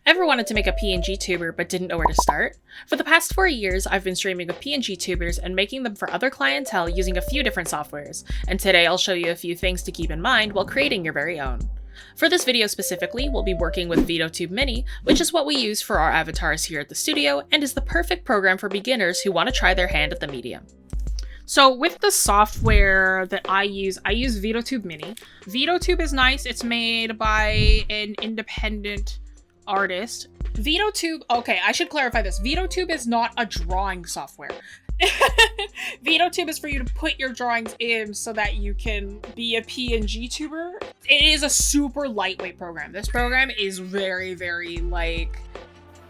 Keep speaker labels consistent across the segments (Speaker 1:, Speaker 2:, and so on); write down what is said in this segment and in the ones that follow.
Speaker 1: Ever wanted to make a PNGTuber but didn't know where to start? For the past 4 years, I've been streaming with PNGTubers and making them for other clientele using a few different softwares, and today I'll show you a few things to keep in mind while creating your very own. For this video specifically, we'll be working with Veadotube Mini, which is what we use for our avatars here at the studio and is the perfect program for beginners who want to try their hand at the medium. So with the software that I use Veadotube Mini. Veadotube is nice. It's made by an independent artist. Veadotube, okay, I should clarify this. Veadotube is not a drawing software. Veadotube is for you to put your drawings in so that you can be a PNGTuber. It is a super lightweight program. This program is very, like,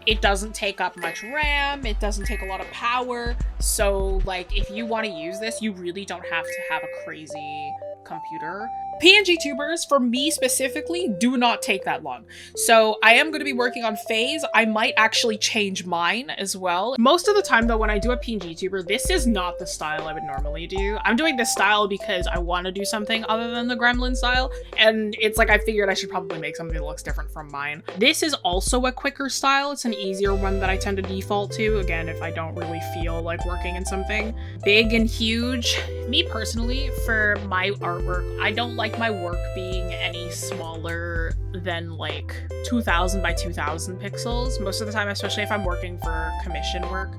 Speaker 1: it doesn't take up much RAM, it doesn't take a lot of power, so like if you want to use this, you really don't have to have a crazy computer. PNGTubers, for me specifically, do not take that long. So I am going to be working on phase. I might actually change mine as well. Most of the time though, when I do a PNGTuber, this is not the style I would normally do. I'm doing this style because I want to do something other than the Gremlin style. And it's like, I figured I should probably make something that looks different from mine. This is also a quicker style. It's an easier one that I tend to default to. Again, if I don't really feel like working in something big and huge. Me personally, for my artwork, I don't like my work being any smaller than like 2000 by 2000 pixels. Most of the time, especially if I'm working for commission work,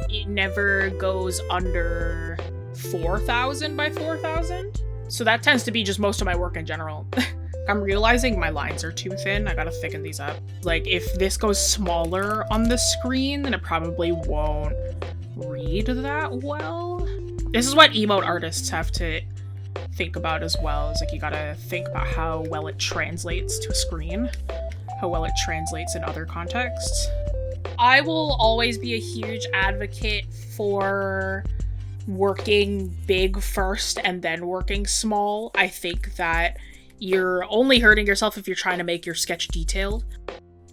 Speaker 1: it never goes under 4000 by 4000. So that tends to be just most of my work in general. I'm realizing my lines are too thin. I gotta thicken these up. Like if this goes smaller on the screen, then it probably won't read that well. This is what emote artists have to think about as well. Is like you gotta think about how well it translates to a screen, how well it translates in other contexts. I will always be a huge advocate for working big first and then working small. I think that you're only hurting yourself if you're trying to make your sketch detailed.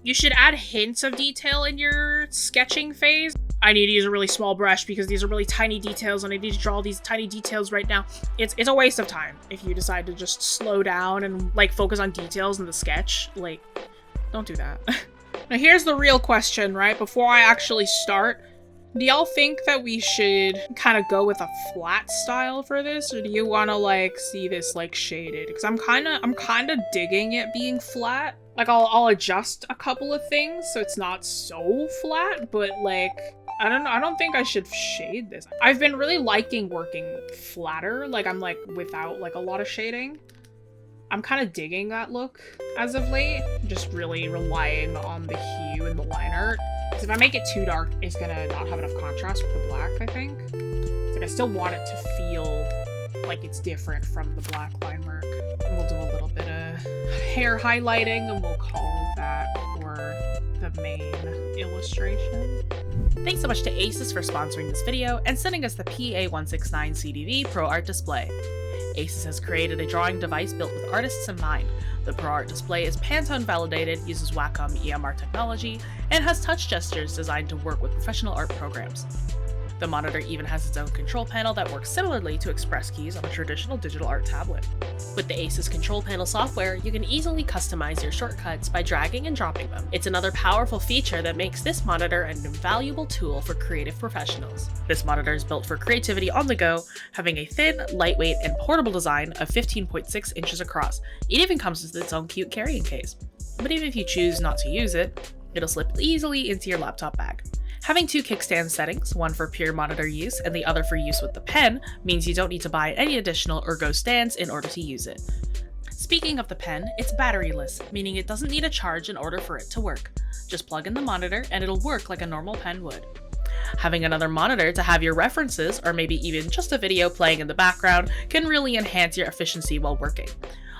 Speaker 1: You should add hints of detail in your sketching phase. I need to use a really small brush because these are really tiny details and I need to draw these tiny details right now. It's a waste of time if you decide to just slow down and like focus on details in the sketch. Like, don't do that. Now here's the real question, right? Before I actually start, do y'all think that we should kind of go with a flat style for this? Or do you want to like see this like shaded? Because I'm kind of digging it being flat. Like I'll adjust a couple of things so it's not so flat, but like, I don't think I should shade this. I've been really liking working flatter, like I'm like without like a lot of shading. I'm kind of digging that look as of late, just really relying on the hue and the line art. Because if I make it too dark, it's gonna not have enough contrast with the black, I think. It's like I still want it to feel like it's different from the black line work. And we'll do a little bit of hair highlighting and we'll call that for the main illustration. Thanks so much to Asus for sponsoring this video and sending us the PA169 CDV Pro Art Display. Asus has created a drawing device built with artists in mind. The Pro Art Display is Pantone validated, uses Wacom EMR technology, and has touch gestures designed to work with professional art programs. The monitor even has its own control panel that works similarly to express keys on a traditional digital art tablet. With the Asus control panel software, you can easily customize your shortcuts by dragging and dropping them. It's another powerful feature that makes this monitor an invaluable tool for creative professionals. This monitor is built for creativity on the go, having a thin, lightweight, and portable design of 15.6 inches across. It even comes with its own cute carrying case. But even if you choose not to use it, it'll slip easily into your laptop bag. Having two kickstand settings, one for pure monitor use and the other for use with the pen, means you don't need to buy any additional ergo stands in order to use it. Speaking of the pen, it's batteryless, meaning it doesn't need a charge in order for it to work. Just plug in the monitor and it'll work like a normal pen would. Having another monitor to have your references, or maybe even just a video playing in the background, can really enhance your efficiency while working.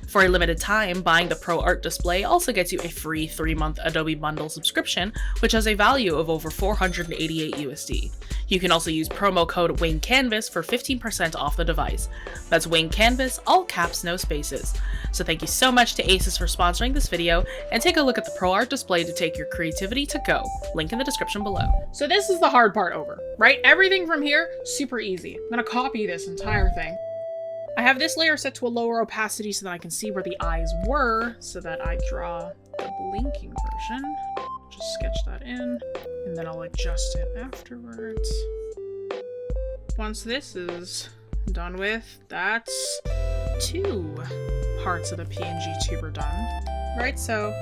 Speaker 1: For a limited time, buying the Pro Art Display also gets you a free 3-month Adobe Bundle subscription, which has a value of over 488 USD. You can also use promo code WINGCANVAS for 15% off the device. That's WINGCANVAS, all caps, no spaces. So thank you so much to Asus for sponsoring this video, and take a look at the Pro Art Display to take your creativity to go. Link in the description below. So this is the hard part over, right? Everything from here, super easy. I'm gonna copy this entire thing. I have this layer set to a lower opacity so that I can see where the eyes were, so that I draw the blinking version. Just just sketch that in, and then I'll adjust it afterwards. Once this is done with, that's 2 parts of the PNGTuber done. Right, so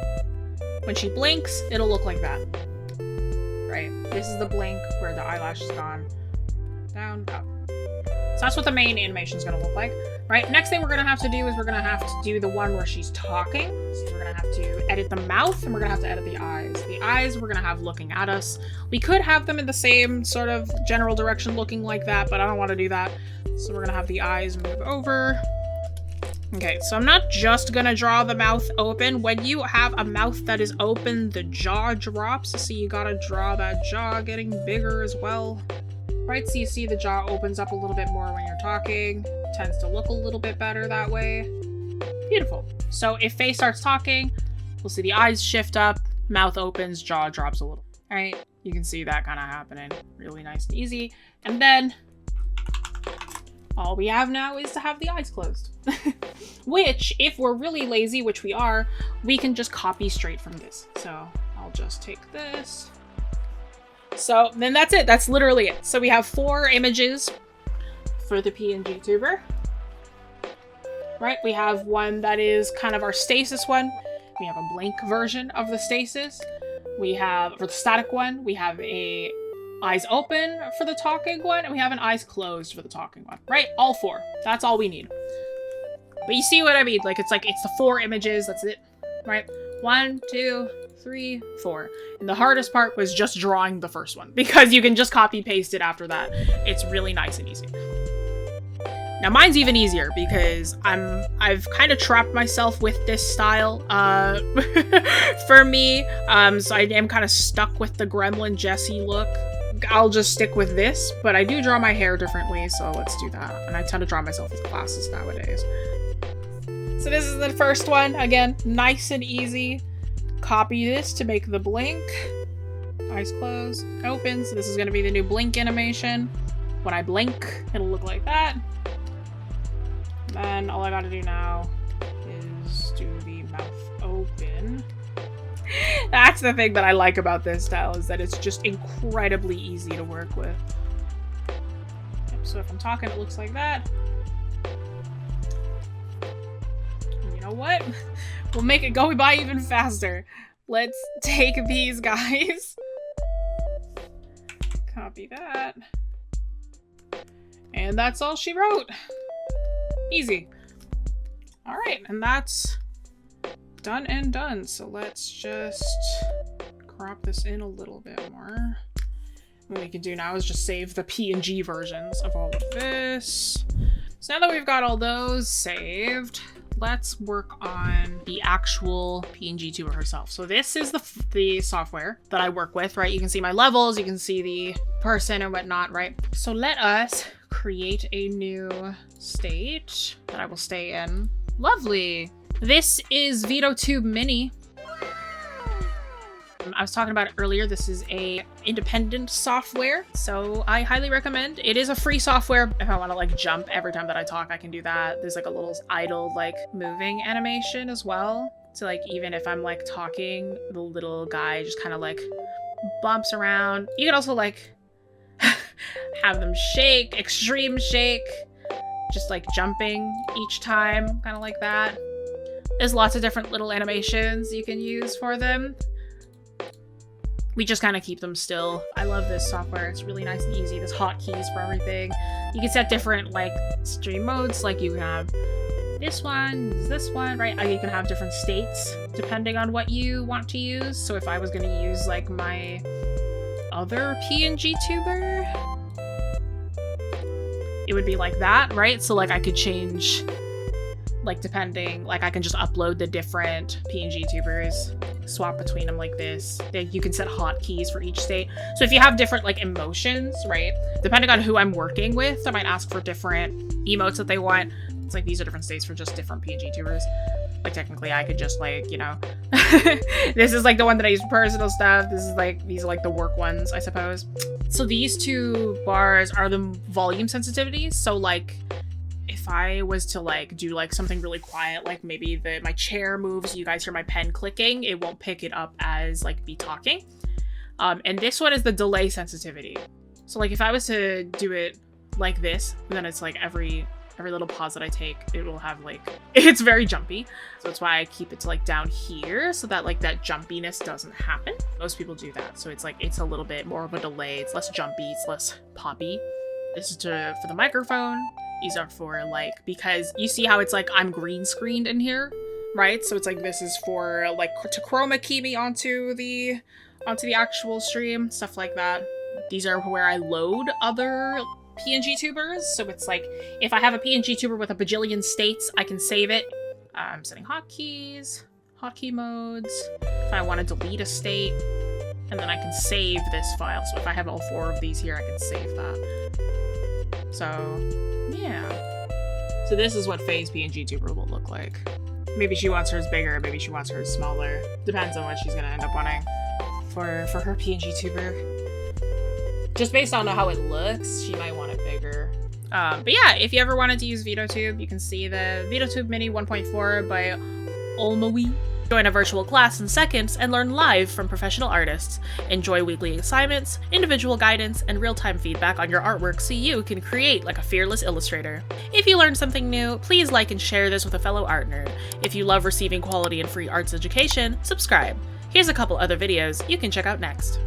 Speaker 1: when she blinks, it'll look like that. Right, this is the blink where the eyelash is gone. Down, up. So that's what the main animation is going to look like. Right, next thing we're going to have to do is we're going to have to do the one where she's talking. So we're going to have to edit the mouth, and we're going to have to edit the eyes. The eyes we're going to have looking at us. We could have them in the same sort of general direction looking like that, but I don't want to do that. So we're going to have the eyes move over. Okay, so I'm not just gonna draw the mouth open. When you have a mouth that is open, the jaw drops, so you gotta draw that jaw getting bigger as well. Right, so you see the jaw opens up a little bit more when you're talking. Tends to look a little bit better that way. Beautiful. So if Faye starts talking, we'll see the eyes shift up, mouth opens, jaw drops a little. All right, you can see that kind of happening. Really nice and easy. And then all we have now is to have the eyes closed. Which, if we're really lazy, which we are, we can just copy straight from this. So I'll just take this. So then that's it. That's literally it. So we have 4 images for the PNGTuber. Right? We have one that is kind of our stasis one. We have a blank version of the stasis. We have, for the static one, we have a eyes open for the talking one, and we have an eyes closed for the talking one. Right? All 4. That's all we need. But you see what I mean? Like, it's the 4 images. That's it. Right? 1, 2, 3, 4. And the hardest part was just drawing the first one, because you can just copy paste it after that. It's really nice and easy. Now mine's even easier because I've kind of trapped myself with this style for me. So I am kind of stuck with the Gremlin Jessie look. I'll just stick with this, but I do draw my hair differently, so let's do that. And I tend to draw myself with glasses nowadays. So this is the first one. Again, nice and easy. Copy this to make the blink. Eyes closed, open. So this is going to be the new blink animation. When I blink, it'll look like that. Then all I gotta do now is do the mouth open. That's the thing that I like about this style, is that it's just incredibly easy to work with. Yep, so if I'm talking, it looks like that. And you know what? We'll make it go by even faster. Let's take these guys. Copy that. And that's all she wrote. Easy. All right, and that's done and done. So let's just crop this in a little bit more. What we can do now is just save the PNG versions of all of this. So now that we've got all those saved, let's work on the actual PNGTuber herself. So this is the software that I work with, right? You can see my levels, you can see the person and whatnot, right? So let us create a new state that I will stay in. Lovely. This is Veadotube Mini. I was talking about it earlier. This is a independent software, so I highly recommend. It is a free software. If I want to like jump every time that I talk, I can do that. There's like a little idle like moving animation as well. So like even if I'm like talking, the little guy just kind of like bumps around. You can also like have them shake, extreme shake, just like jumping each time, kind of like that. There's lots of different little animations you can use for them. We just kind of keep them still. I love this software. It's really nice and easy. There's hotkeys for everything. You can set different like stream modes. Like you can have this one, right? You can have different states depending on what you want to use. So if I was going to use like my other PNGTuber, it would be like that, right? So like I could change, like depending, like I can just upload the different PNGTubers, swap between them like this. You can set hotkeys for each state. So if you have different like emotions, right? Depending on who I'm working with, I might ask for different emotes that they want. It's like these are different states for just different PNGTubers. Like technically I could just like, you know, this is like the one that I use for personal stuff. This is like, these are like the work ones, I suppose. So these two bars are the volume sensitivities. So like if I was to like do like something really quiet, like maybe my chair moves, you guys hear my pen clicking, it won't pick it up as like me talking. And this one is the delay sensitivity. So like if I was to do it like this, then it's like every little pause that I take, it will have like, it's very jumpy. So that's why I keep it to like down here so that like that jumpiness doesn't happen. Most people do that. So it's like, it's a little bit more of a delay. It's less jumpy, it's less poppy. This is for the microphone. These are for like, because you see how it's like, I'm green screened in here, right? So it's like, this is for like to chroma key me onto the actual stream, stuff like that. These are where I load other PNGTubers. So it's like, if I have a PNGTuber with a bajillion states, I can save it. I'm setting hotkeys, hotkey modes. If I want to delete a state, and then I can save this file. So if I have all 4 of these here, I can save that. So yeah. So this is what Faye's PNGTuber will look like. Maybe she wants hers bigger, maybe she wants hers smaller. Depends on what she's gonna end up wanting for her PNGTuber. Just based on how it looks, she might want it bigger. But yeah, if you ever wanted to use Veadotube, you can see the Veadotube Mini 1.4 by Olmawi. Join a virtual class in seconds and learn live from professional artists. Enjoy weekly assignments, individual guidance, and real-time feedback on your artwork so you can create like a fearless illustrator. If you learned something new, please like and share this with a fellow art nerd. If you love receiving quality and free arts education, subscribe. Here's a couple other videos you can check out next.